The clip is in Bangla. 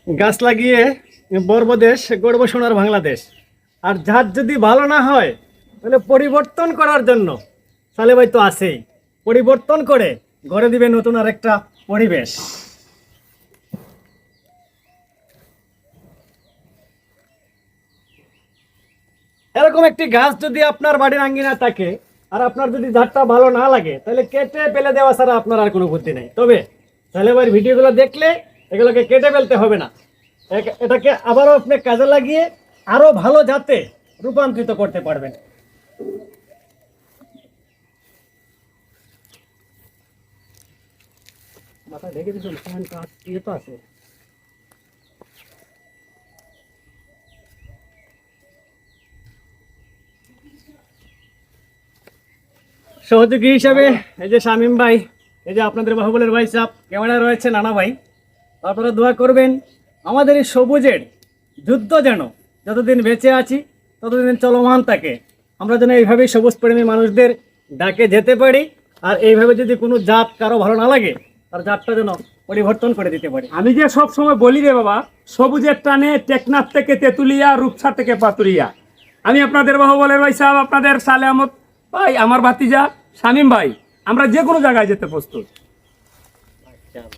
গাছ লাগিয়ে গর্ব দেশ, গর্ব সোনার বাংলাদেশ। আর জাত যদি ভালো না হয় তাহলে পরিবর্তন করার জন্য সালে ভাই তো আছেই, পরিবর্তন করে গড়ে দিবে নতুন আর একটা পরিবেশ। এরকম একটি গাছ যদি আপনার বাড়ির আঙ্গিনা থাকে আর আপনার যদি জাতটা ভালো না লাগে তাহলে কেটে ফেলে দেওয়া ছাড়া আপনার আর কোনো বুদ্ধি নেই। তবে তাহলে ভাই ভিডিওগুলো দেখলে এগুলোকে কেটে ফেলতে হবে না, এটাকে আবারও আপনি কাজে লাগিয়ে আরো ভালো জাতে রূপান্তরিত করতে পারবেন। মাথা ঢেকে দিচ্ছেন, ফ্যান কাজ ইয়ে তো আছে। সহযোগী হিসাবে এই যে শামীম ভাই, এই যে আপনাদের বাহুবলের ভাই সাহেব, ক্যামেরায় রয়েছে নানা ভাই। আপনারা দোয়া করবেন আমাদের এই সবুজের যুদ্ধ যেন যতদিন বেঁচে আছি ততদিন চলমান থাকে। আমরা যেন এইভাবেই সবুজ প্রেমী মানুষদের ডাকে যেতে পারি, আর এইভাবে যদি কোনো জাত কারো ভালো না লাগে তার জাতটা যেন পরিবর্তন করে দিতে পারি। আমি যে সব সময় বলি রে বাবা, সবুজের টানে টেকনাফ থেকে তেতুলিয়া, রূপসা থেকে পাতুরিয়া। আমি আপনাদের বাহুবলের ভাই সাহেব, আপনাদের সালে আহমদ ভাই, আমার ভাতিজা শামীম ভাই, আমরা যে কোনো জায়গায় যেতে প্রস্তুত।